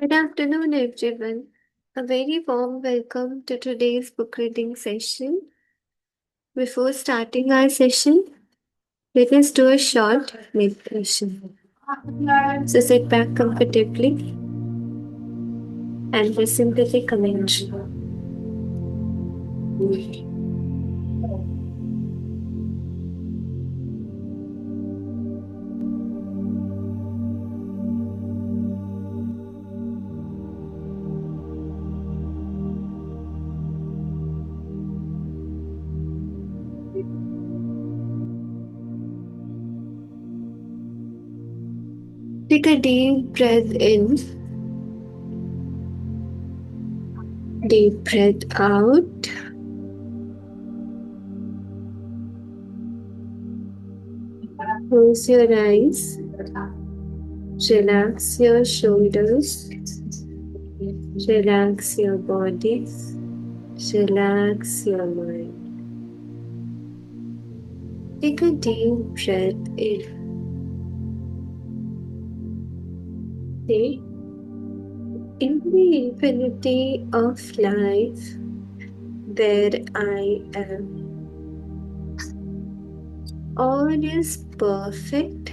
Good afternoon, everyone. A very warm welcome to today's book reading session. Before starting our session, let us do a short meditation. So sit back comfortably and listen to the commentary. Take a deep breath in, deep breath out. Close your eyes, relax your shoulders, relax your body, relax your mind. Take a deep breath in. Stay in the infinity of life where I am. All is perfect,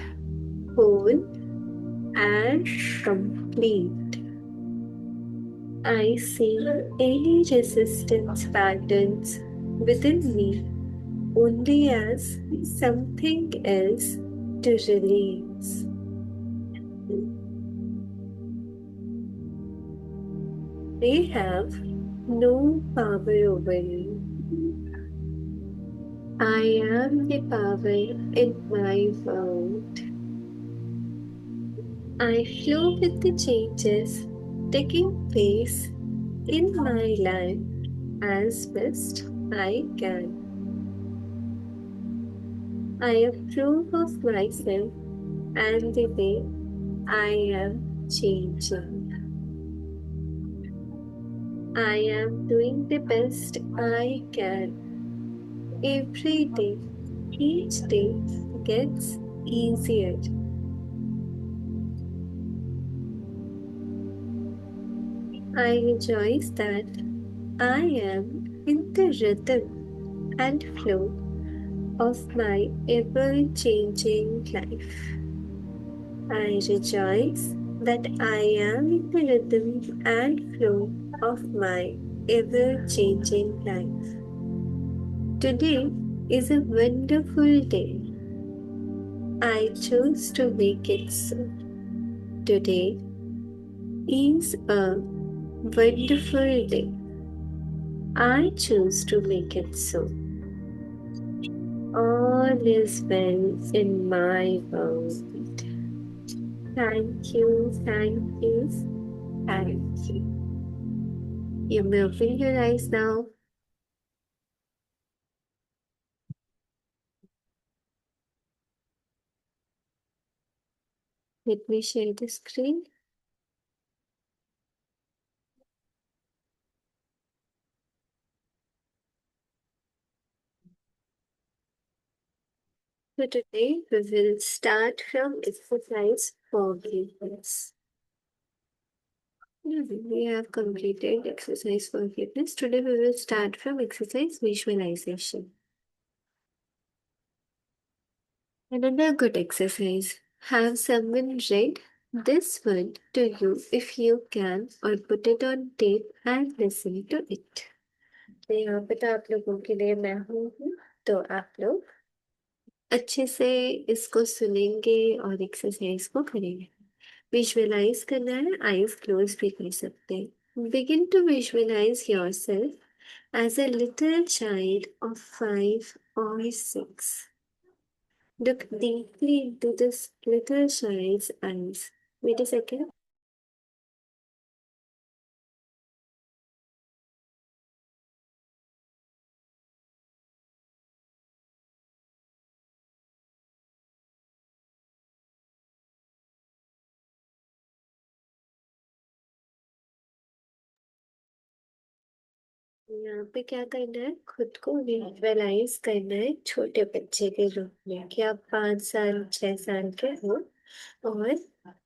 whole, and complete. I see any resistance patterns within me only as something else to release. They have no power over you. I am the power in my world. I flow with the changes taking place in my life as best I can. I approve of myself and the way I am changing. I am doing the best I can. Every day, each day gets easier. I rejoice that I am in the rhythm and flow of my ever changing life. I rejoice that I am in the rhythm and flow of my ever changing life. Today is a wonderful day. I choose to make it so. Today is a wonderful day. I choose to make it so. All is well in my world. Thank you, thank you, thank you. You may open your eyes now. Let me share the screen. So today we will start from exercise forgiveness. We have completed exercise forgiveness. Today we will start from exercise visualization. Another good exercise. Have someone read this word to you if you can, or put it on tape and listen to it. तो यहाँ पे तो आप लोगों के लिए मैं हूँ, तो आप लोग अच्छे से इसको सुनेंगे और एक्सरसाइज को करेंगे. विजुअलाइज करना है, आईज क्लोज भी कर सकते हैं. Begin to visualise yourself as a little child of 5 or 6. Look deeply into this little child's eyes. Wait a second. यहाँ पे क्या करना है, खुद को विजुअलाइज करना है छोटे बच्चे के रूप में कि आप 5 साल 6 साल के हो, और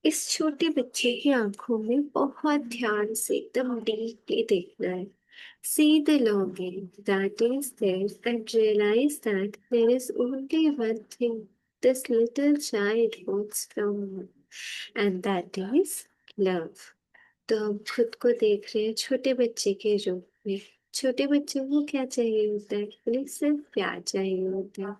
इस छोटे बच्चे की आंखों में बहुत ध्यान से एकदम डीपली देखना है. See the longing that is there and realize that there is only one thing this little child wants from you, and that is love. तो हम खुद को देख रहे हैं छोटे बच्चे के रूप में. छोटे बच्चों को क्या चाहिए होता है, उन्हें सिर्फ प्यार चाहिए होता है.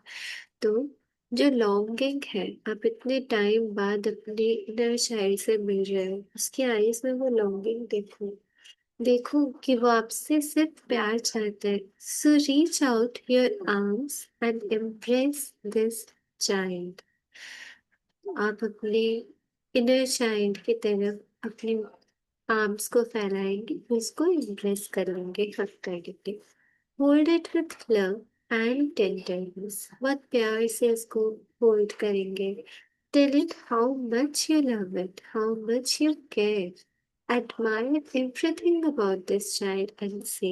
तो जो लॉन्गिंग है, आप इतने टाइम बाद अपने इनर चाइल्ड से मिल रहे हो, उसकी आईज में वो लॉन्गिंग देखो. देखो कि वो आपसे सिर्फ प्यार चाहता है. सो reach out your arms and embrace this child. आप अपने इनर चाइल्ड की तरफ अपने आर्म्स को फैलाएंगे, उसको इम्प्रेस कर लेंगे हक करके. Hold it with love and tenderness. बहुत प्यार से उसको होल्ड करेंगे. Tell it how much you love it, how much you care. Admire everything about this child and say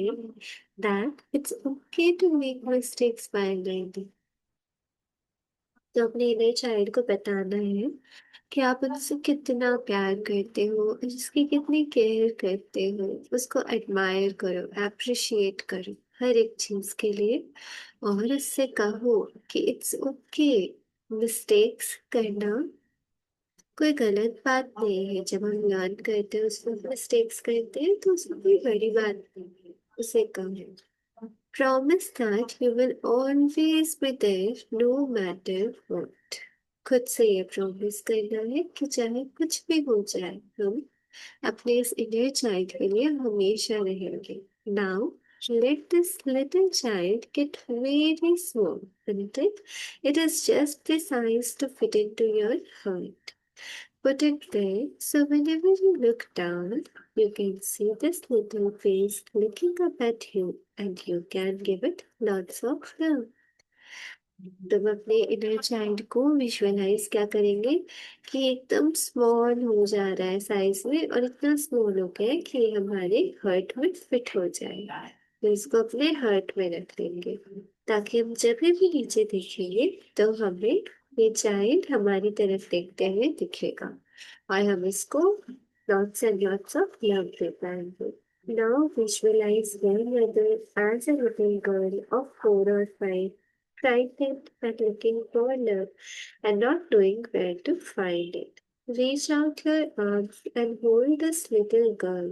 that it's okay to make mistakes while learning. तो अपने inner child को बताना है कि आप उससे कितना प्यार करते हो, उसकी कितनी केयर करते हो. उसको एडमायर करो, अप्रिशिएट करो हर एक चीज के लिए. और उससे कहो कि इट्स ओके, मिस्टेक्स करना कोई गलत बात नहीं है. जब हम लर्न करते हैं, उसमें मिस्टेक्स करते हैं, तो उसमें कोई बड़ी बात नहीं है. उसे कहो, promise that you will always be there no matter what. खुद से ये प्रॉमिस करना है कि चाहे कुछ भी हो जाए, हम अपने इस इनर चाइल्ड के लिए हमेशा रहेंगे. Now let this little child get very small until it is just the size to fit into your heart. Put it there so whenever you look down, you can see this little face looking up at you and you can give it lots of love. तुम अपने inner child को visualise क्या करेंगे कि एकदम small हो जा रहा है साइज में, और इतना स्मॉल हो गया है कि हमारे हर्ट में फिट हो जाएगा. तो इसको अपने हर्ट में रख लेंगे, ताकि हम जब भी नीचे देखेंगे तो हमें ये चाइल्ड हमारी तरफ देखते हुए दिखेगा, और हम इसको lots and lots of love दे पाएंगे. Now visualize your mother as a little girl of 4 or 5, frightened and looking for love and not knowing where to find it. Reach out your arms and hold this little girl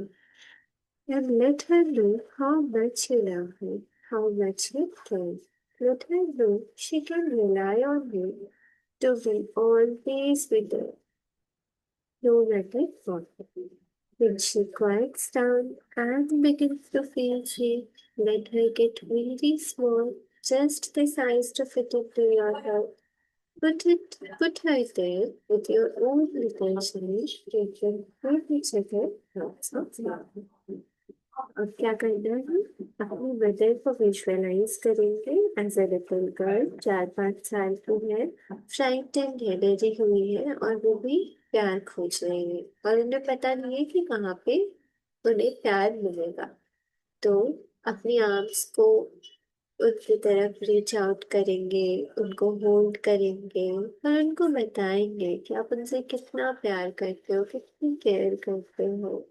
and let her know how much you love her, how much you care. Let her know she can rely on you to be always with her, no matter what. When she quiets down and begins to feel safe, let her get really small, just the size to fit into your heart. Put her there with your own little change. You can hold each other lots of love. अब क्या करना है, अपनी mother को visualise करेंगे as a little girl, 4 5 साल की है, फ्राइटेंड है, डरी हुई है, और वो भी प्यार खोज रही है, और उन्हें पता नहीं है कि कहाँ पे उन्हें प्यार मिलेगा. तो अपनी आर्म्स को उनकी तरफ रीच आउट करेंगे, उनको होल्ड करेंगे, और उनको बताएंगे कि आप उनसे कितना प्यार करते हो, कितनी केयर करते हो.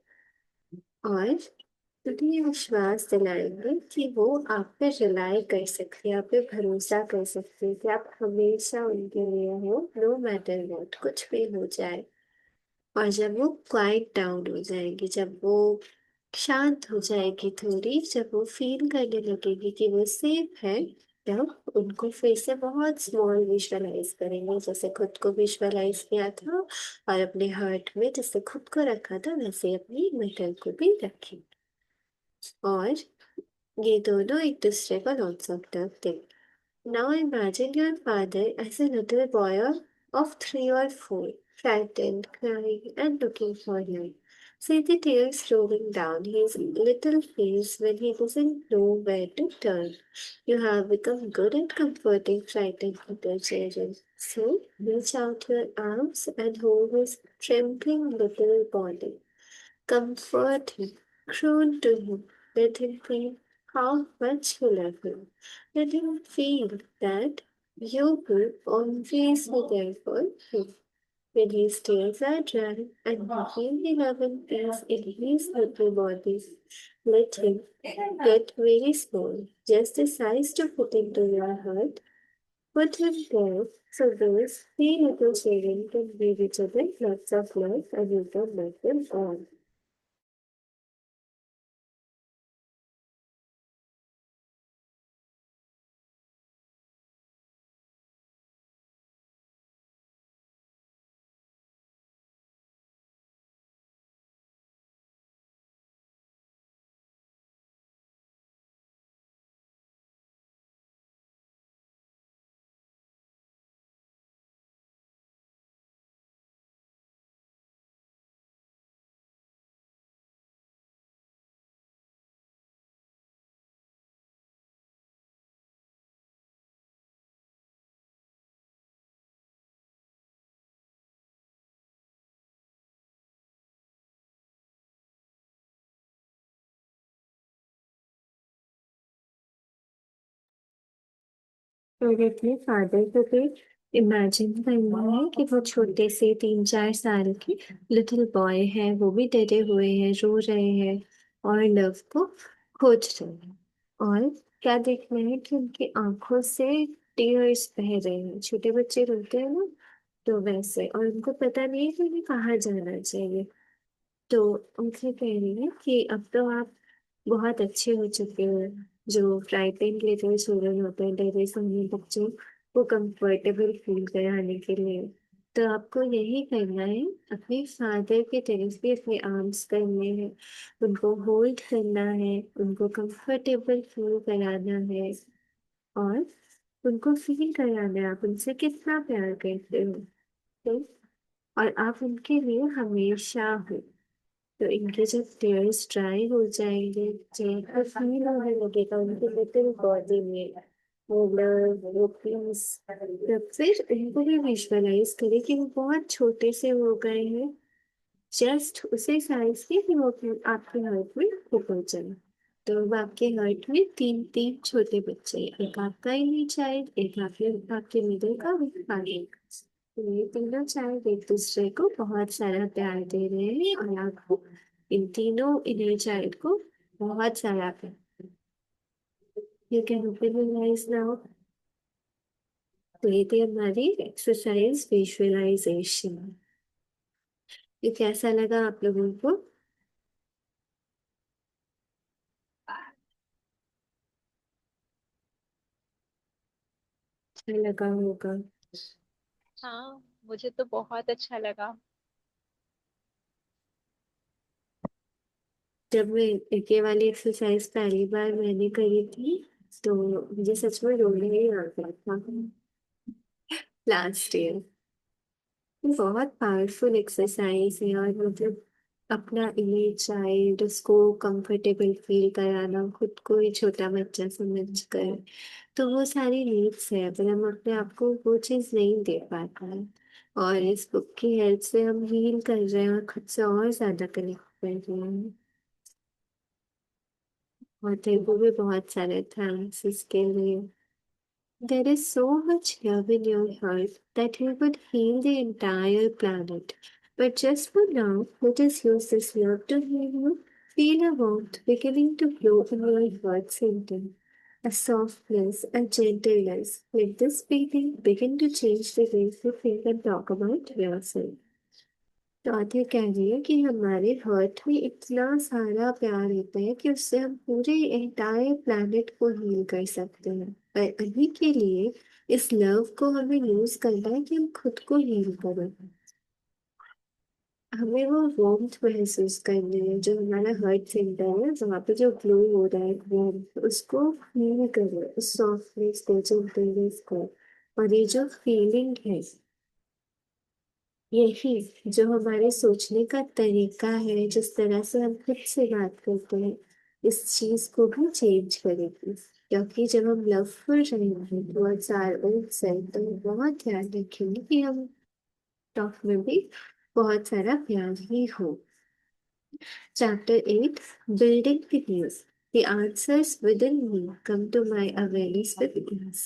और उन्हें ये विश्वास दिलाएंगे कि वो आप पे रिलाई कर सकते हैं, आप पे भरोसा कर सकते हैं, कि आप हमेशा उनके लिए हो, नो मैटर व्हाट, कुछ भी हो जाए. और जब वो क्वाइट डाउन हो जाएंगी, जब वो शांत हो जाएगी थोड़ी, जब वो फील करने लगेगी कि वो सेफ है, तब उनको फिर से बहुत स्मॉल विजुअलाइज करेंगे, जैसे खुद को विजुअलाइज किया था, और अपने हार्ट में जैसे खुद को रखा था, वैसे अपनी मदर को भी रखें. और ये दोनों एक दूसरे को लॉट्स ऑफ लव दें. Now imagine your father as a little boy of 3 or 4, frightened, crying, and looking for you. See the tears rolling down his little face when he doesn't know where to turn. You have become good at comforting frightened little children. So reach out your arms and hold his trembling little body. Comfort him, croon to him, let him feel how much you love him. Let him feel that you will always be there for him. When his tears are dry and you feel the love and peace in his little body, let him get very small, just the size to fit into your heart. Put him there so those three little children can give each other lots of love and you can make them all. और अपने father को भी imagine करना है कि वो छोटे से 3-4 साल के लिटिल बॉय है, वो भी डरे हुए हैं, रो रहे हैं और लव को खोज रहे हैं। और क्या देखना है कि उनकी आंखों से टीयर्स बह रहे हैं, छोटे बच्चे रोते हैं ना, तो वैसे। और उनको पता नहीं है कि उन्हें कहाँ जाना चाहिए। तो उनसे कह रही है कि अब तो आप बहुत अच्छे हो चुके हो। जो फ्राइटेंड लिटिल चिल्ड्रन होते हैं, डरे सही बच्चों को कंफर्टेबल फील कराने के लिए, तो आपको यही करना है। अपने फादर के तरफ भी अपने आर्म्स करने हैं, उनको होल्ड करना है, उनको कंफर्टेबल फील कराना है और उनको फील कराना है आप उनसे कितना प्यार करते हो। तो और आप उनके लिए हमेशा हो। तो इनके जब टेयर्स ड्राई हो जाएंगे, चेहरा फील होने लगेगा उनके लिटिल बॉडी में, वो लव, वो पीस, तब फिर इनको भी विजुअलाइज करें कि वो बहुत छोटे से हो गए हैं, जस्ट उसी साइज के कि वो आपके हार्ट में ऊपर जाए। तो अब आपके हार्ट में तीन तीन छोटे बच्चे हैं, एक आपका इन्हीं चाइल्ड, एक आपके मिडिल का, एक आगे का। तो ये तीनों चाइल्ड एक दूसरे को बहुत सारा प्यार दे रहे हैं और आपको इन तीनों इन्हीं चाइल्ड को बहुत सारा प्यार। You can open your eyes now. तो ये थी हमारी एक्सरसाइज विजुअलाइजेशन। ये कैसा लगा आप लोगों को? अच्छा लगा होगा। हाँ, मुझे तो बहुत अच्छा लगा। जब मैं ये वाली एक्सरसाइज पहली बार मैंने करी थी, तो मुझे सच में रोने ही आ गया था लास्ट ईयर। बहुत पावरफुल एक्सरसाइज है और मतलब अपना इमेज चाइल्ड, उसको कंफर्टेबल फील कराना, खुद को ही छोटा बच्चा समझ कर, तो वो सारी नीड्स है, पर हम अपने आप को वो चीज़ नहीं दे पाता है। और इस बुक की हेल्प से हम हील कर रहे हैं और खुद से और ज्यादा कनेक्ट कर रहे हैं। और तेरे को भी बहुत सारे थैंक्स इसके लिए। There is so much love in your heart that you would heal the entire planet. But just for now, let us use this love to heal you. Feel a warmth beginning to grow in your heart center. A softness, a gentleness. Let this feeling begin to change the way you think and talk about yourself. चौथे कह रही है कि हमारे hurt में इतना सारा प्यार होता है कि उससे हम पूरे एंटायर प्लैनेट को हील कर सकते हैं। पर अभी के लिए इस लव को हमें यूज करना है कि हम खुद को हील करें। हमें वो वार्मथ महसूस करनी है, जो हमारा हर्ट सेंटर है वहाँ पे जो ग्लो हो रहा है, वार्मथ, उसको फील करें, उस सॉफ्टनेस को, जेंटलनेस को। और ये जो फीलिंग है, यही जो हमारे सोचने का तरीका है, जिस तरह से हम खुद से बात करते हैं, इस चीज को भी चेंज करेगी। क्योंकि जब हम लवफुल रहेंगे टुवर्ड्स आवर ओन सेल्फ, तो हम बहुत ध्यान रखेंगे कि हम टॉक में भी बहुत सारा प्यार ही हो। Chapter 8, building the news. The answers within me come to my awareness with ease.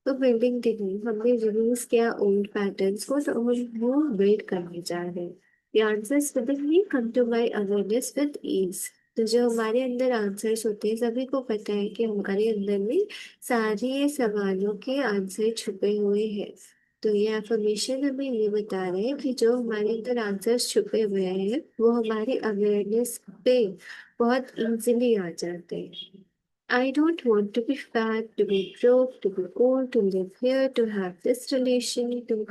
तो बिल्डिंग डिग्री हमने रिलीज किया ओल्ड पैटर्न्स को तो हम वो बिल्ड करने जा रहे हैं. The answers within me come to my awareness with ease. तो जो हमारे अंदर आंसर्स होते हैं सभी को पता है कि हमारे अंदर में सारे सवालों के आंसर छुपे हुए हैं. तो ये एफर्मेशन हमें ये बता रहे हैं कि जो हमारे अंदर आंसर्स छुपे हुए हैं वो हमारी अवेयरनेस पे बहुत इजीली आ जाते हैं. I don't want to be fat, to be broke, to be old, to live here, to have this relation, to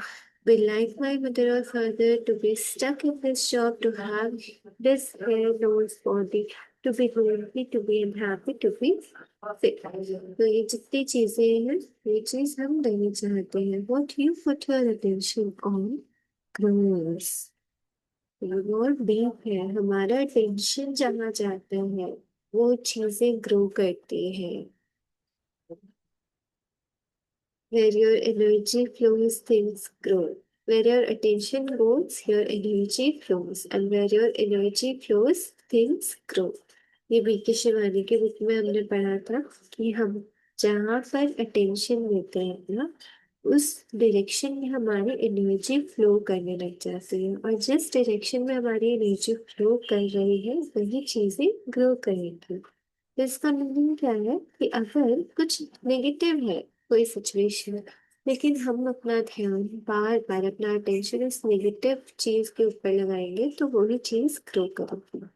be like my mother or father, to be stuck in this job, to have this hair, nose, body, to be lonely, to be unhappy, to be fit. तो ये जितनी चीजें हैं ये चीज हम नहीं चाहते हैं. What you put your attention on grows. और डीप है हमारा टेंशन जहाँ जाता है वो चीजें ग्रो करती हैं. Where your energy flows, things grow. Where your attention goes, your energy flows. And where your energy flows, things grow. ये बीके शिवानी के बुक में हमने पढ़ा था कि हम जहाँ पर अटेंशन देते हैं ना उस डायरेक्शन में हमारी एनर्जी फ्लो करने लग जाती है और जिस डायरेक्शन में हमारी एनर्जी फ्लो कर रही है वही चीजें ग्रो करेंगी. तो इसका मीनिंग क्या है कि अगर कुछ नेगेटिव है कोई सिचुएशन लेकिन हम अपना ध्यान बार बार अपना अटेंशन इस नेगेटिव चीज के ऊपर लगाएंगे तो वही चीज ग्रो करेगी.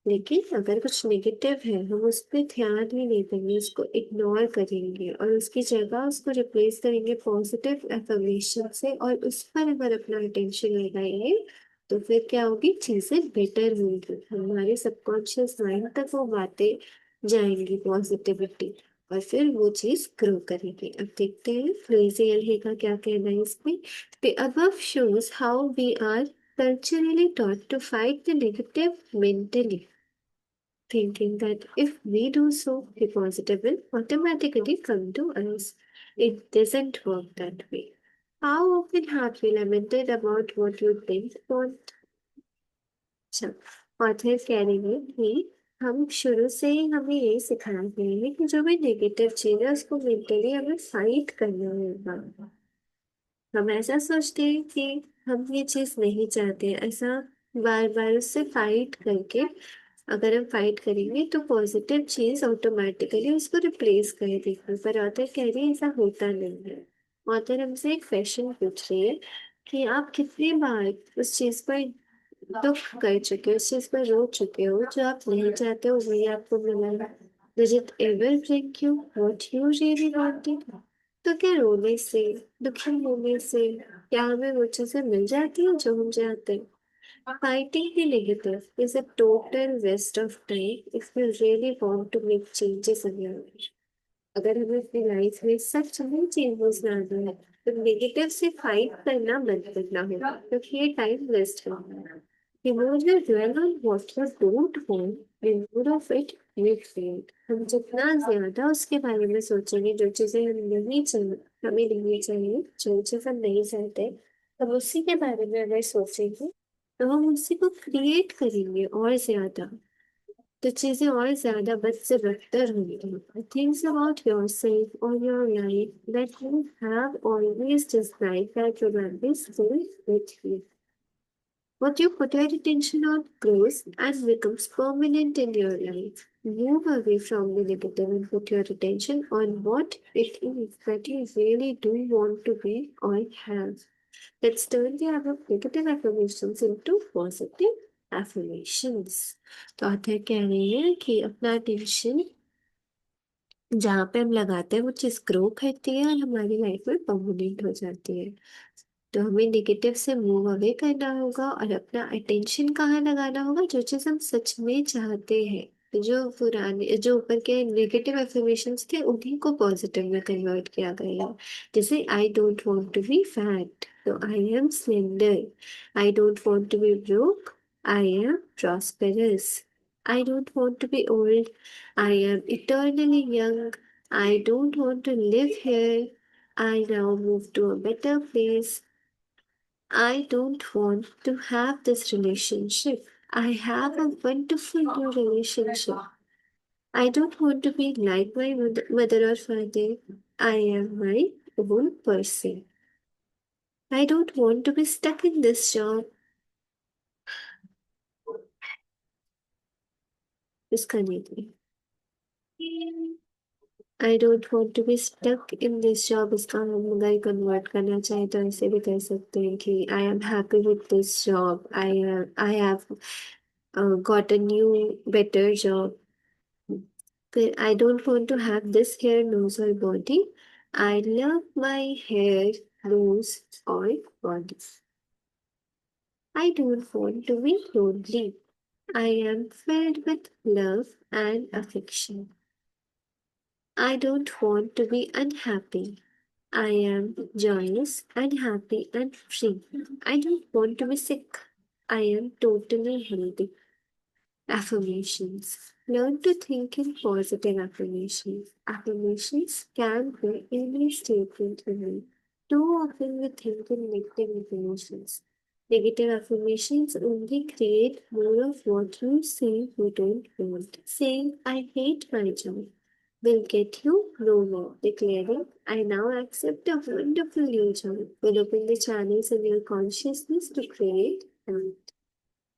लेकिन अगर कुछ नेगेटिव है हम उस पर ध्यान ही नहीं देंगे उसको इग्नोर करेंगे और उसकी जगह उसको रिप्लेस करेंगे पॉजिटिव एफर्मेशन से और उस पर अगर अपना अटेंशन लगाएंगे तो फिर क्या होगी चीजें बेटर होंगी. हमारे सबकॉन्शियस माइंड तक वो बातें जाएंगी पॉजिटिविटी और फिर वो चीज ग्रो करेगी. अब देखते हैं फ्रेजी एल्हे का क्या कहना है इसमें. The above shows how we are culturally taught to fight the negative mentally, thinking that if we do so, the positive will automatically come to us. It doesn't work that way. How often have you lamented about what you think want? अच्छा, author कह रही है कि हम शुरू से ही हमें यही सिखाया गया है कि जो भी नेगेटिव चीज है उसको मेंटली हमें फाइट करना होगा. हम ऐसा सोचते हैं कि हम ये चीज नहीं चाहते ऐसा बार बार उससे फाइट करके अगर हम फाइट करेंगे तो पॉजिटिव चीज ऑटोमेटिकली उसको रिप्लेस कर देगी. पर ऑथर कह रही है ऐसा होता नहीं है. ऑथर हमसे एक क्वेश्चन पूछ रही है कि आप कितनी बार उस चीज पर दुख कर चुके हो उस चीज पर रो चुके हो जो आप नहीं चाहते हो वही आपको मिला है. Did it ever bring you what you really wanted? तो क्या रोने से दुखी होने से क्या हमें वो चीजें मिल जाती हैं जो हम चाहते हैं. Fighting the negative is a total waste of time if you really want to make changes in your life. अगर हमें अपनी लाइफ में सच में चेंजेस लाना है तो नेगेटिव से फाइट करना बंद करना होगा क्योंकि ये टाइम वेस्ट है. The more you dwell on what you don't want, the more of it you feel. हम जितना ज्यादा उसके बारे में सोचेंगे जो चीजें हम नहीं चाहिए हमें नहीं चाहिए जो चीज हम नहीं चाहते हम उसी के बारे में अगर सोचेंगे तो हम उसी को क्रिएट करेंगे और ज्यादा तो चीजें और ज्यादा बद से बदतर होंगी. Things about yourself or your life that you have always disliked that will be still with you. What you put your attention on grows and becomes permanent in your life. Move away from the negative and put your attention on what it is that you really do want to be or have. Let's turn the above negative affirmations into positive affirmations. तो author कह रही है कि अपना attention जहाँ पे हम लगाते हैं वो चीज ग्रो करती है और हमारी लाइफ में परमानेंट हो जाती है. तो हमें नेगेटिव से मूव अवे करना होगा और अपना अटेंशन कहाँ लगाना होगा जो चीज हम सच में चाहते हैं. जो पुराने जो ऊपर के नेगेटिव एफर्मेशंस थे उन्हीं को पॉजिटिव में कन्वर्ट किया गया है. जैसे I don't want to be fat तो I am slender. I don't want to be broke I am prosperous. I don't want to be old I am eternally young. I don't want to live here I now move to a better place. I don't want to have this relationship. I have a wonderful new relationship. I don't want to be like my mother or father. I am my own person. I don't want to be stuck in this job. इसका नहीं थी. I don't want to be stuck in this job. इसका हम अगर convert करना चाहें तो ऐसे भी कर सकते हैं कि I am happy with this job. I have got a new better job. फिर I don't want to have this hair, nose or body. I love my hair, nose or body. I don't want to be lonely. I am filled with love and affection. I don't want to be unhappy. I am joyous and happy and free. I don't want to be sick. I am totally healthy. Affirmations. Learn to think in positive affirmations. Affirmations can be any statement you make. Too often we think in negative affirmations. Negative affirmations only create more of what you say you don't want. Saying, I hate my job will get you nowhere. Declaring, I now accept a wonderful new job will open the channels in your consciousness to create and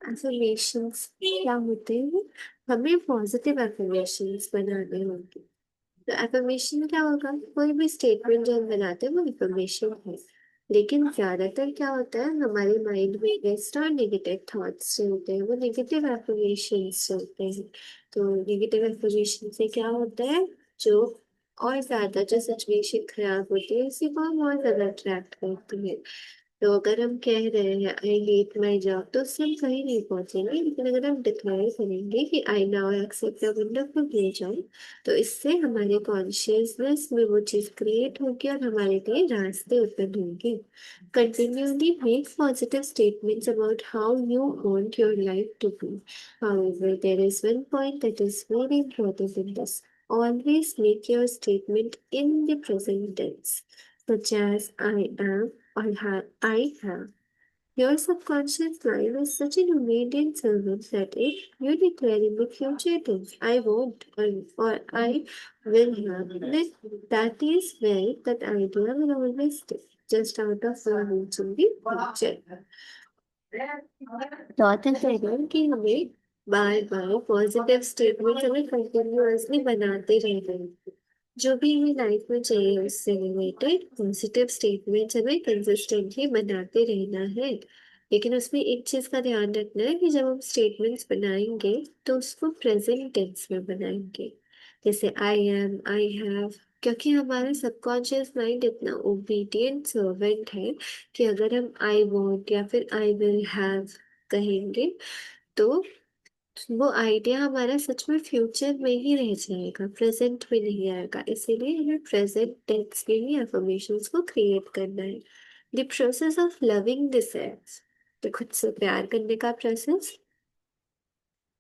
affirmations क्या होते हैं हमें positive affirmations बनाने होंगे. तो affirmation क्या होगा कोई भी स्टेटमेंट जो हम बनाते हैं वो affirmation है. लेकिन ज्यादातर क्या होता है हमारे माइंड में वेस्ट और नेगेटिव थॉट्स जो होते हैं वो नेगेटिव affirmations होते हैं. तो नेगेटिव affirmation से क्या होता है जो और ज्यादा जो सिचुएशन खराब होती है उसी को हम और ज्यादा अट्रैक्ट करती है. तो अगर हम कह रहे हैं आई हेट माई जॉब तो उससे हम कहीं नहीं पहुंचेंगे. लेकिन अगर हम डिक्लेयर करेंगे कि I now accept a wonderful new job तो इससे हमारे कॉन्शियसनेस में वो चीज क्रिएट होगी और हमारे लिए रास्ते ओपन होंगे. Continually make positive statements about how you want your life to be. However, there is one point that is very important in this. Always make your statement in the present tense, such as I am or I have. Your subconscious mind is such an obedient servant that if you declare in the future tense, I won't or I will have, then that is where that idea will always stay, just out of your reach in the future. चौथा कह कि हमें बार बार positive statement हमें continuously बनाते रहना है. जो भी हमें लाइफ में चाहिए उससे रिलेटेड पॉजिटिव स्टेटमेंट्स हमें कंसिस्टेंटली बनाते रहना है. लेकिन उसमें एक चीज का ध्यान रखना है कि जब हम स्टेटमेंट्स बनाएंगे तो उसको प्रेजेंट टेंस में बनाएंगे. जैसे आई एम आई हैव क्योंकि हमारा सबकॉन्शियस माइंड इतना ओबीडियंट सर्वेंट है कि अगर हम आई वॉन्ट या फिर आई विल हैव कहेंगे तो वो आइडिया हमारा सच में फ्यूचर में ही रह जाएगा प्रेजेंट में नहीं आएगा. इसीलिए हमें प्रेजेंट टेंस के ही अफर्मेशंस को क्रिएट करना है. The process of loving this self तो खुद से प्यार करने का प्रोसेस.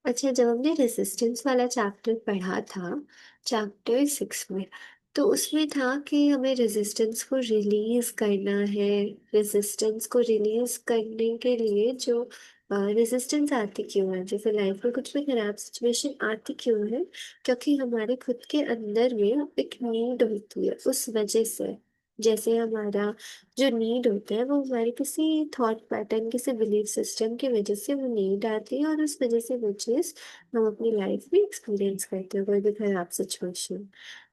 अच्छा जब हमने रेजिस्टेंस वाला चैप्टर पढ़ा था चैप्टर 6 में तो उसमें था कि हमें रेजिस्टेंस को रिलीज करना है. रेजिस्टेंस को रिलीज करने के लिए जो रेजिस्टेंस आती क्यों है जैसे लाइफ में कुछ भी खराब सिचुएशन आती क्यों है क्योंकि हमारे खुद के अंदर में एक नीड होती है उस वजह से. जैसे हमारा जो नीड होता है वो हमारे किसी थॉट पैटर्न किसी बिलीफ सिस्टम की वजह से वो नीड आती है और उस वजह से वो चीज़ हम अपनी लाइफ में एक्सपीरियंस करते हैं कोई भी खराब सिचुएशन.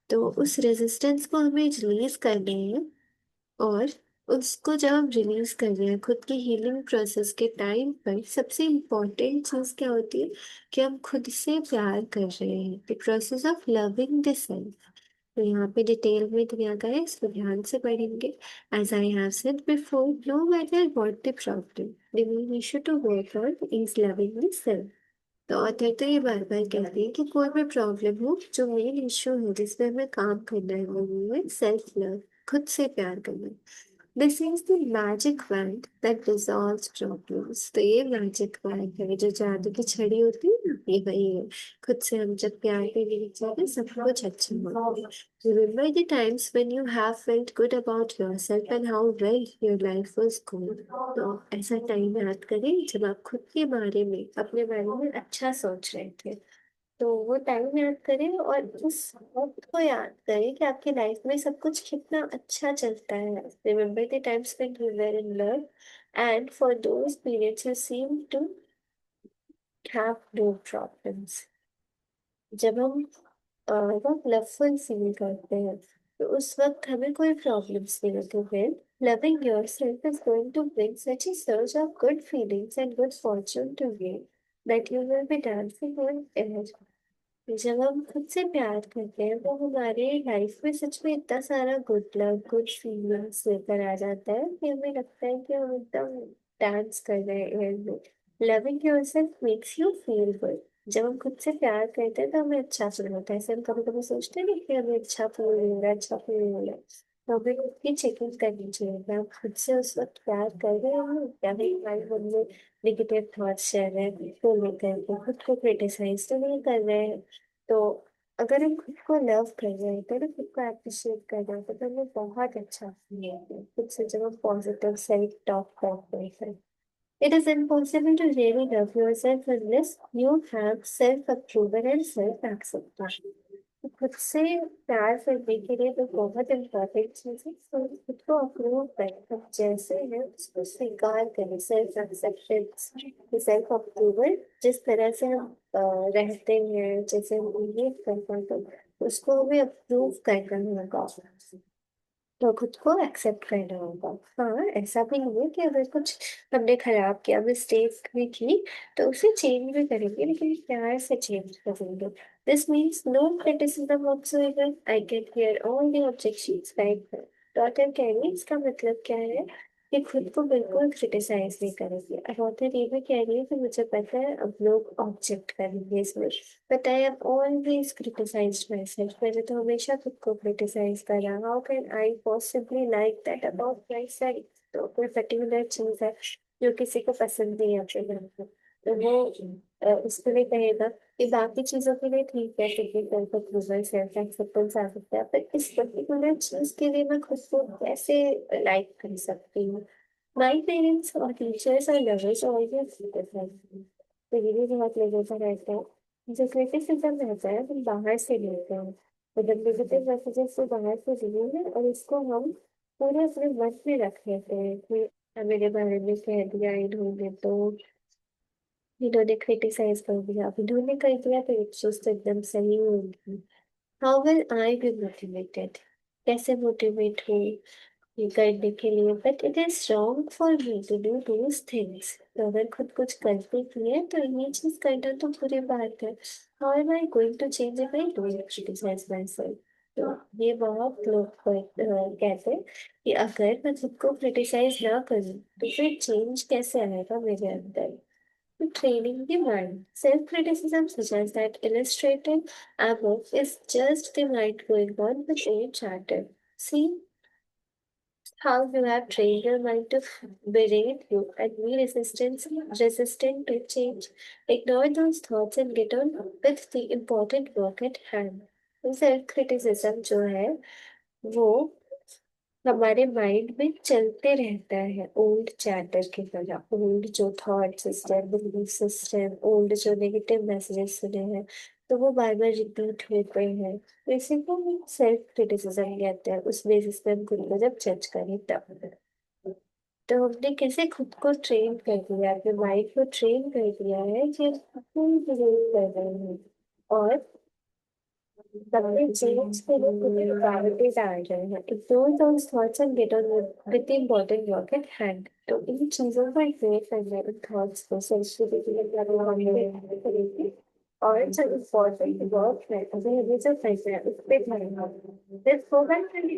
तो उस रेजिस्टेंस को हमें रिलीज करना है. और उसको जब हम रिलीज कर रहे हैं खुद की हीलिंग प्रोसेस के टाइम पर सबसे इम्पोर्टेंट चीज़ क्या होती है कि हम खुद से प्यार कर रहे हैं. The process of loving the self. तो यहाँ पे डिटेल में दिया गया है इसको ध्यान से पढ़ेंगे. As I have said before no matter what the problem the main issue to work on is loving the self. तो ऑथर तो ये बार बार कहते हैं कि कोई भी प्रॉब्लम हो जो मेन इशू है जिसमें हमें काम करना है वो है सेल्फ लव खुद से प्यार करना. This is the magic wand that dissolves problems. तो ये मैजिक वैंड है जो जादू की छड़ी होती है ना ये वही है. खुद से हम जब प्यार करने लग जाते हैं सब कुछ अच्छा होता है. Remember the times when you have felt good about yourself and how well your life was going. तो ऐसा टाइम याद करें जब आप खुद के बारे में अपने बारे में अच्छा सोच रहे थे. तो वो टाइम याद करें और उस वक्त को याद करें कि आपकी लाइफ में सब कुछ कितना अच्छा चलता है। Remember the times when you were in love and for those periods you seem to have no problems. जब हम बहुत लवफुल फील करते हैं तो उस वक्त हमें कोई प्रॉब्लम्स नहीं होती। फिर loving yourself is going to bring such a surge of good feelings and good fortune to you that you will be dancing on air। जब हम खुद से प्यार करते हैं तो हमारे लाइफ में सच में इतना सारा गुड लक गुड फीलिंग्स लेकर आ जाता है कि हमें लगता है कि हम एकदम डांस कर रहे हैं एयर में। Loving yourself makes you feel good. जब हम खुद से प्यार करते हैं तो हमें अच्छा फील होता है। ऐसे हम कभी कभी सोचते हैं ना कि हमें अच्छा फील हो रहा है, अच्छा फील हो रहा है, तो हमें खुद की चेकिंग करनी चाहिए कि हम खुद से उस वक्त प्यार कर रहे हैं या फिर हमारे मन में नेगेटिव थॉट्स चल रहे हैं खुद को लेकर के, खुद को क्रिटिसाइज तो नहीं कर रहे हैं। तो अगर हम खुद को लव कर रहे हैं तो ना खुद को अप्रिशिएट कर रहे हैं तो हमें बहुत अच्छा फील होता है खुद से जब हम पॉजिटिव सेल्फ टॉक करते हैं। It is impossible to really love yourself unless you have self-approval and self-acceptance। तो खुद से प्यार करने के लिए तो बहुत इम्पोर्टेंट चीज़ है तो खुद को अप्रूव करें। हम जैसे हैं उसको स्वीकार करें। सेल्फ एक्सेप्टेंस, सेल्फ अप्रूवल, जिस तरह से हम रहते हैं, जैसे हम बिहेव करते हैं तो उसको हमें अप्रूव करना होगा। तो खुद को एक्सेप्ट करना होगा। हाँ, ऐसा भी नहीं है कि अगर कुछ हमने खराब किया, मिस्टेक भी की, तो उसे चेंज भी करेंगे लेकिन प्यार से चेंज करेंगे। This means no criticism whatsoever. I can hear all the objections like daughter carry. इसका मतलब क्या है कि खुद को बिल्कुल क्रिटिसाइज नहीं करेंगे। और ऑथर ये भी कह रही है कि मुझे पता है अब लोग ऑब्जेक्ट करेंगे इसमें, but I have always criticised my self. मैंने तो हमेशा खुद को क्रिटिसाइज करा। How can I possibly like that about my self. तो कोई पर्टिकुलर चीज है जो किसी को पसंद नहीं आती है तो वो उसके लिए कहेगा कि बाकी चीजों के लिए ठीक है, क्योंकि सेल्फ अप्रूवल सेल्फ एक्सेप्टेंस आ सकता है, पर इस पर्टिकुलर चीज के लिए मैं खुद को कैसे लाइक कर सकती हूँ। माई पेरेंट्स और टीचर्स और लवर्स ऑलवेज क्रिटिसाइज। तो ये भी बहुत लोगों का रहता है। जो क्रिटिसिज्म रहता है हम बाहर से लेते हैं, मतलब नेगेटिव मैसेजेस को बाहर से लिए हैं और इसको हम पूरे अपने मन में रख लेते हैं कि मेरे बारे में कह दिया इन्होंने तो, इन्होंने क्रिटिसाइज कर दिया, अब इन्होंने कर दिया तो एक चीज तो एकदम सही होगी। How will I be motivated. कैसे मोटिवेट हूँ ये करने के लिए। But it is wrong for me to do those things. तो अगर खुद कुछ गलती की है तो ये चीज करना तो बुरी बात है। How am I going to change if I don't criticise myself. तो ये बहुत लोग कहते हैं कि अगर मैं खुद को क्रिटिसाइज ना करूँ तो फिर चेंज कैसे आएगा मेरे अंदर। Training the mind. Self-criticism suggests that illustrated above is just the mind going on with a chatter. See how you have trained your mind to berate you and be resistant to change. Ignore those thoughts and get on with the important work at hand. Self-criticism जो है वो हमारे mind में चलते रहता है old chatter की तरह। ओल्ड जो thought system, belief system, old जो नेगेटिव मैसेजेस सुने हैं तो वो बार बार रिपीट होते हैं। तो इसी को हम सेल्फ क्रिटिसिज्म कहते हैं। उस बेसिस पे हम खुद को जब जज करें तब। तो हमने कैसे खुद को ट्रेन कर दिया, अपने माइंड को ट्रेन कर दिया है कि हम फुल बिलीव कर रहे हैं और सबने चेंज के लिए कुछ रुकावटें डाल रहे हैं। Ignore those thoughts and get on with the important work at hand. तो इन चीजों को इग्नोर करना, इन थॉट्स को सेंसिटिव करेंगे और जो इम्पोर्टेंट वर्क है अभी हमें जो करना है उस पर ध्यान दें। This programme can be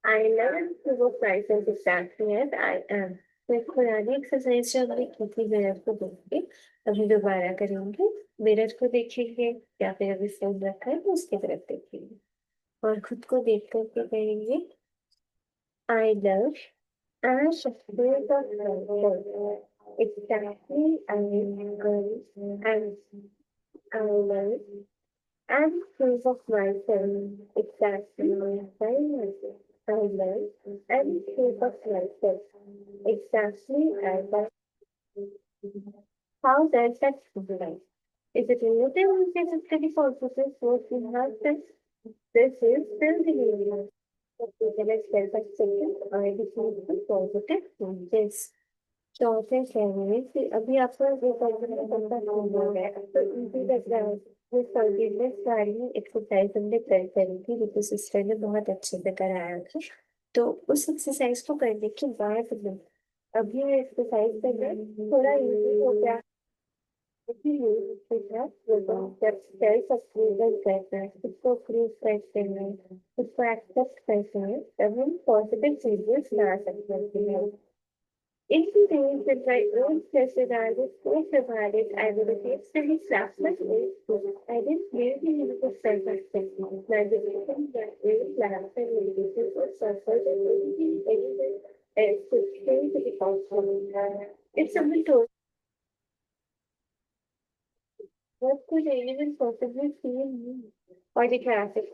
I learned to work myself exactly as I am। तो एक पुरानी एक्सरसाइज जो हमने की थी मिरर को देख के अभी दोबारा करेंगे। मिरर को देखेंगे या फिर अभी फोन रखा है तो उसकी तरफ देखेंगे और खुद को देख करके कहेंगे I love and suspense of love exactly I am and I love and proof of myself exactly I love and proof of myself exactly as I am। How does that visualize? Is it relative or is it pretty positive? So we have this is still the area. Okay, let's get back to it. I define positive. Yes. चौथे कहने कि अभी आपको ये confidence बनता हो गया है तो इजी लग रहा है ये फॉरगिवनेस वाली एक्सरसाइज हमने करी थी रितु सिस्टर ने बहुत अच्छे से कराया था तो उस एक्सरसाइज को करने के बाद में अभी ये एक्सरसाइज करना थोड़ा इजी हो गया इसीलिए इसके साथ जब सेल्फ अप्रूवल करते हैं खुद को अप्रूव करते हैं खुद को एक्सेप्ट करते हैं तब हम पॉजिटिव चीजें ला सकते हैं Incidents in my own session, I was so dramatic. I would occasionally slap my face. I didn't really use the self-acceptance. My decision that way laughed and related or suffered and anyone else could change the outcome. If someone told what could anyone possibly feel me or the traffic,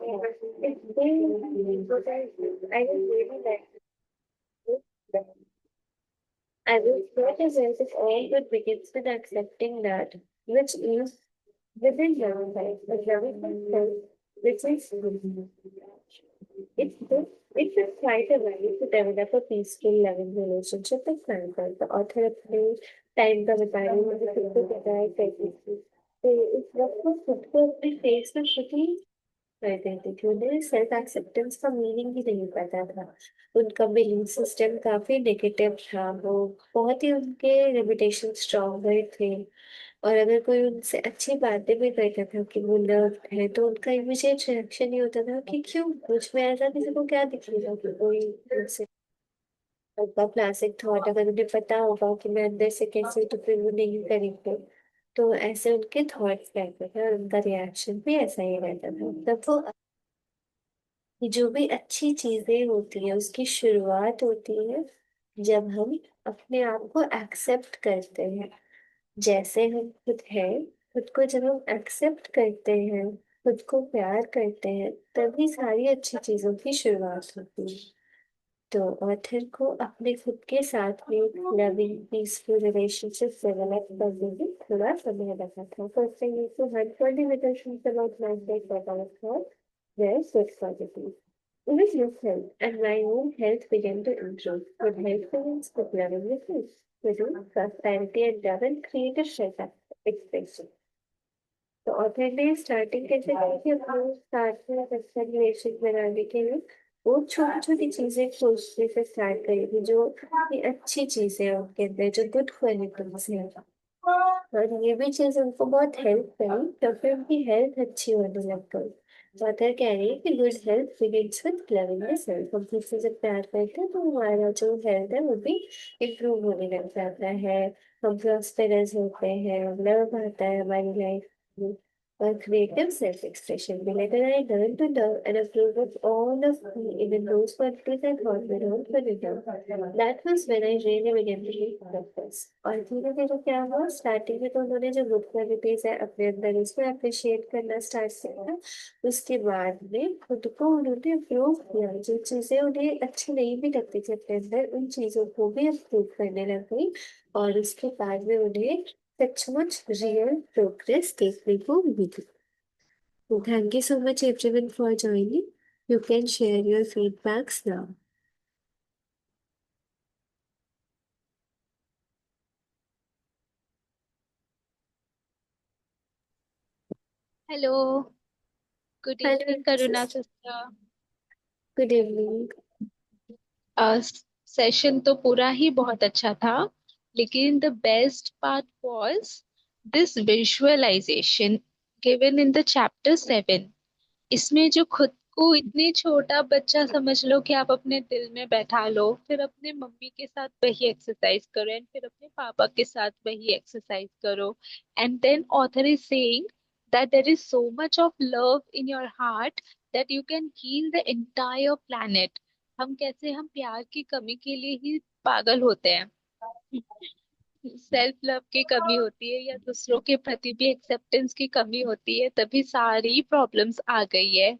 if they what I was really like this. I will say as if all good begins with accepting that which is within your life, but everything else which is it's good. It's a quite a way to develop a peaceful, loving relationship with Franklin. The author of the time का बता रही मुझे खुद को पता है कैसे तो इस वक्त को खुद को अपने फेस में खुद कर देती थी उन्हें सेल्फ एक्सेप्टेंस का मीनिंग भी नहीं पता था उनका बिलीफ सिस्टम काफी नेगेटिव था वो बहुत ही उनके लिमिटेशन स्ट्रॉन्गर थे और अगर कोई उनसे अच्छी बातें भी करता था कि वो लव्ड है तो उनका इमीडिएट रिएक्शन ये होता था कि क्यों मुझ में ऐसा किसी को क्या दिखेगा कि कोई मुझसे उनका क्लासिक थॉट अगर उन्हें पता होगा कि मैं अंदर से कैसे तो फिर वो नहीं करेंगे तो ऐसे उनके थॉट्स रहते थे और उनका रिएक्शन भी ऐसा ही रहता था तब वो कि जो भी अच्छी चीजें होती है उसकी शुरुआत होती है जब हम अपने आप को एक्सेप्ट करते हैं जैसे हम खुद हैं खुद को जब हम एक्सेप्ट करते हैं खुद को प्यार करते हैं तभी सारी अच्छी चीजों की शुरुआत होती है तो ऑथर को अपने खुद के साथ में लविंग पीसफुल रिलेशनशिप डेवलप करने में थोड़ा समय लगा था first thing is to hunt for the relationship about mind about thought where good positive with your health, and my own health began to improve. Good health begins with loving your food. With prosperity and love and create a shelter expression. तो author ने starting कैसे की कि अपने साथ में अच्छा relation बनाने के लिए वो छोटी छोटी चीजें खोजने से स्टार्ट करी थी जो ये अच्छी चीजें हैं उनके अंदर जो गुड क्वालिटीज हैं और ये भी चीज उनको बहुत हेल्प करी तो फिर उनकी हेल्थ अच्छी होने लग गई तो ऑथर कह रही है कि good health begins with loving yourself हम किसी से प्यार करते हैं तो हमारा जो हेल्थ है वो भी इम्प्रूव होने लग जाता है हम प्रॉस्पेरस होते हैं लव आता है हमारी लाइफ में or creative self-expression. The later I learned to love and approve of all of me, even those qualities I thought were wrong for little. That was when I really began to read purpose. और धीरे धीरे क्या हुआ starting में तो उन्होंने जो good qualities है अपने अंदर उसको अप्रिशिएट करना स्टार्ट किया उसके बाद में खुद को उन्होंने अप्रूव किया जो चीजें उन्हें अच्छी नहीं भी लगती थी अपने अंदर उन चीजों को भी अप्रूव करने लग गई और उसके बाद में उन्हें सचमुच रियल प्रोग्रेस देखने को मिली Thank you so much everyone for joining. You can share your feedbacks now. Hello. Good Hello, evening Karuna sister. good evening. Session तो पूरा ही बहुत अच्छा था, लेकिन the best part was this visualisation given in the chapter 7। इसमें जो खुद को इतने छोटा बच्चा समझ लो कि आप अपने दिल में बैठा लो, फिर अपने मम्मी के साथ वही एक्सरसाइज करो एंड फिर अपने पापा के साथ वही एक्सरसाइज करो, and then author is saying that there is so much of love in your heart that you can heal the entire planet। हम कैसे हम प्यार की कमी के लिए ही पागल होते हैं, सेल्फ लव की कमी होती है या दूसरों के प्रति भी एक्सेप्टेंस की कमी होती है, तभी सारी प्रॉब्लम्स आ गई है।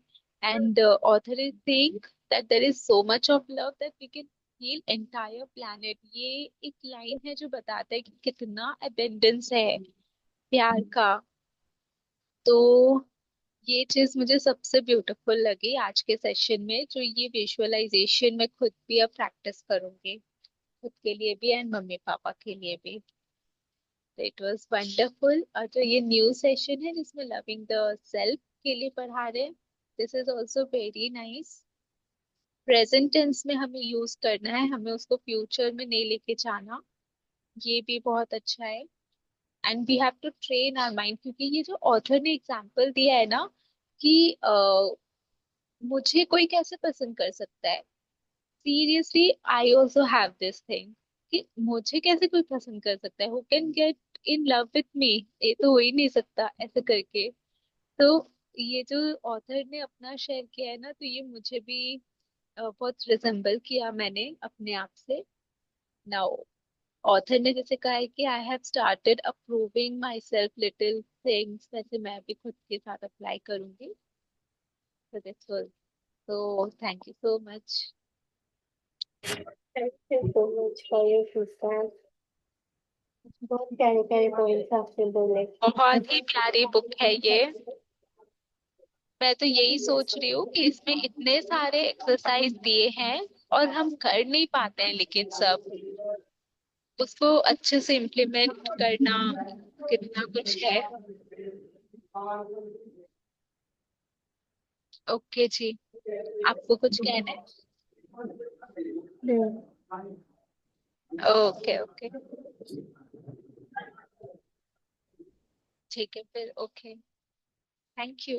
And author is saying that there is so much of love that we can heal entire planet, ये एक लाइन है जो बताता है कि कितना अबेंडेंस है प्यार का। तो ये चीज मुझे सबसे ब्यूटीफुल लगी आज के सेशन में, जो ये विजुअलाइजेशन मैं खुद भी अब प्रैक्टिस करूंगी, खुद के लिए भी एंड मम्मी पापा के लिए भी। It was wonderful. और जो ये न्यू सेशन है जिसमें लविंग द सेल्फ के लिए पढ़ा रहे, this is also very nice. Present tense में हमें यूज करना है, हमें उसको फ्यूचर में नहीं लेके जाना, ये भी बहुत अच्छा है। And we have to train our mind, क्योंकि ये जो ऑथर ने एग्जाम्पल दिया है ना कि मुझे कोई कैसे पसंद कर सकता है, seriously I also have this thing कि मुझे कैसे कोई पसंद कर सकता है, who can get in love with me, ये तो हो ही नहीं सकता ऐसे करके। तो ये जो ऑथर ने अपना शेयर किया है ना, तो ये मुझे भी बहुत रिजेम्बल किया मैंने अपने आप से। नाउ ऑथर ने जैसे कहा है कि I have started approving my self little things, वैसे मैं भी खुद के साथ अप्लाई करूंगी। So this was, so thank you so much. Thank you so much for your feedback. बहुत प्यारे प्यारे पॉइंट्स आपने बोले। बहुत ही प्यारी बुक है ये। मैं तो यही सोच रही हूँ कि इसमें इतने सारे एक्सरसाइज दिए हैं और हम कर नहीं पाते हैं, लेकिन सब उसको अच्छे से इम्प्लीमेंट करना कितना कुछ है। ओके जी, आपको कुछ कहना है? हम्म। ओके ओके, ठीक है फिर, ओके, थैंक यू।